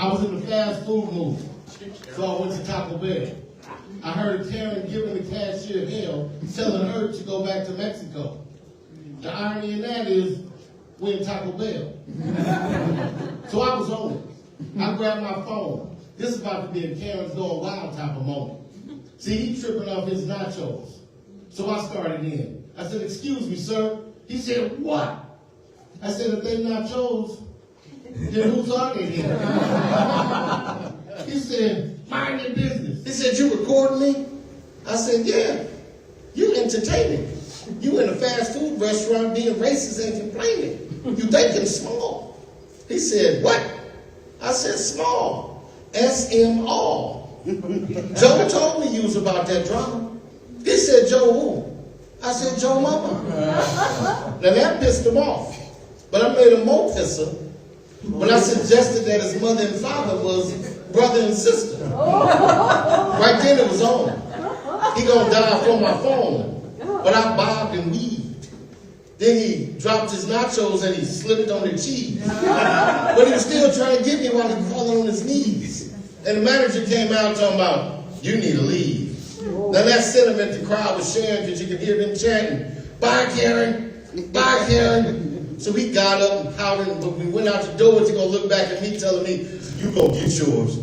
I was in the fast food mood, so I went to Taco Bell. I heard Karen giving the cashier hell, telling her to go back to Mexico. The irony in that is, we're in Taco Bell. So I was on it. I grabbed my phone. This is about to be a Karen's going wild type of moment. See, he tripping off his nachos. So I started in. I said, excuse me, sir. He said, what? I said, if they nachos, then whose are they then? He said, mind your business. He said, you recording me? I said, yeah. You entertaining. You in a fast food restaurant being racist and complaining. You thinking small. He said, what? I said, small. S-M-R. Joe told me you was about that drama. He said, Joe who? I said, Joe Mama. Now that pissed him off. But I made him more pisser when I suggested that his mother and father was brother and sister. Right then it was on. He gonna die from my phone. But I bobbed and weaved. Then he dropped his nachos and he slipped on the cheese. But he was still trying to get me while he was falling on his knees. And the manager came out talking about, you need to leave. Now that sentiment the crowd was sharing because you could hear them chanting, bye Karen, bye Karen. So he got up and pouted, but we went out the door to go look back at me telling me, you gonna get yours.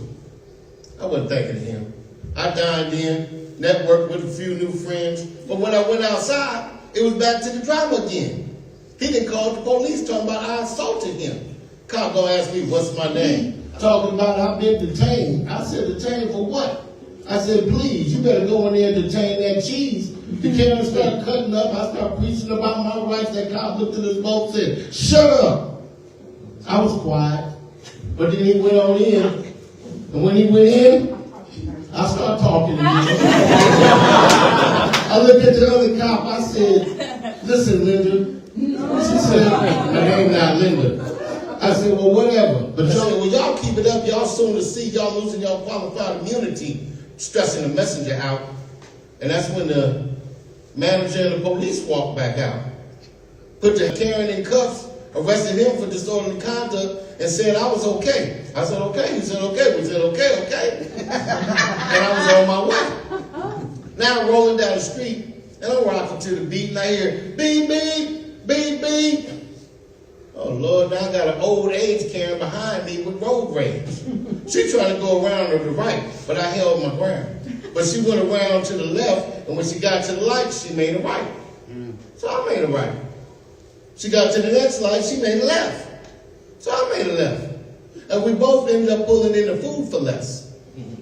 I wasn't thinking of him. I dined in, networked with a few new friends, but when I went outside, it was back to the drama again. He didn't call the police talking about I assaulted him. Cop gonna ask me, what's my name? Talking about I've been detained. I said, detained for what? I said, please, you better go in there and detain that cheese. The Karen started cutting up. I started preaching about my rights. That cop looked at his boat and said, shut up. I was quiet. But then he went on in. And when he went in, I started talking to him. I looked at the other cop. I said, listen, Linda. She said, my name not Linda. I said, well, whatever. But I said, well, y'all keep it up. Y'all soon to see y'all losing y'all qualified immunity, stressing the messenger out. And that's when the manager and the police walked back out. Put the Karen in cuffs, arrested him for disorderly conduct, and said I was okay. I said, okay. He said, okay. We said, okay, okay. And I was on my way. Now I'm rolling down the street, and I'm rocking to the beat, and I hear, beep, beep, beep, beep. Oh, Lord, now I got an old age Karen behind me with road rage. She tried to go around to the right, but I held my ground. But she went around to the left, and when she got to the light, she made a right. So I made a right. She got to the next light, she made a left. So I made a left. And we both ended up pulling in the food for less.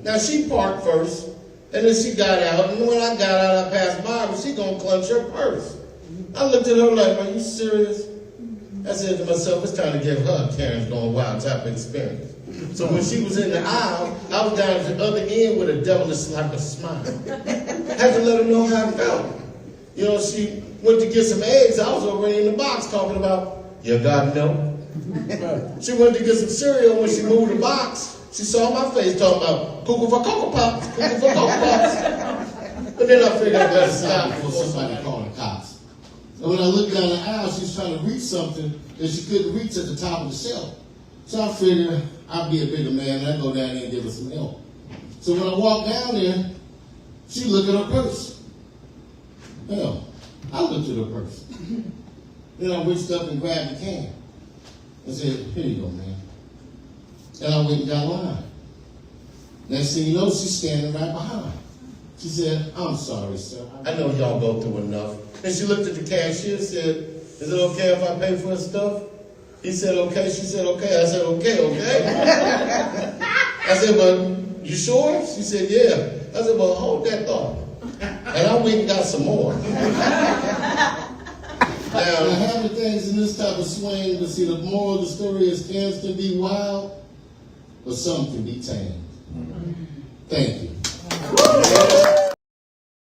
Now she parked first, and then she got out, and when I got out, I passed by, but she gonna clutch her purse. I looked at her like, are you serious? I said to myself, it's time to give her a Karen's Going Wild type of experience. So when she was in the aisle, I was down at the other end with a devilish like a smile. Had to let her know how I felt. You know, she went to get some eggs. I was already in the box talking about, you got milk. She went to get some cereal. When she moved the box, she saw my face talking about cuckoo for Cocoa Pops, cuckoo for Cocoa Pops. But then I figured I better stop before somebody called the cops. And when I looked down the aisle, she was trying to reach something that she couldn't reach at the top of the shelf. So I figured I'd be a bigger man and I'd go down there and give her some help. So when I walked down there, she looked at her purse. Hell, I looked at her purse. Then I reached up and grabbed the can and said, here you go, man. And I went down the line. Next thing you know, she's standing right behind. She said, I'm sorry, sir. I know y'all go through enough. And she looked at the cashier and said, is it okay if I pay for his stuff? He said, okay. She said, okay. I said, okay, okay. I said, but you sure? She said, yeah. I said, well, hold that thought. And I went and got some more. Now, having things in this type of swing, but see, the moral of the story is Karen's can be wild, but some can be tamed. Thank you.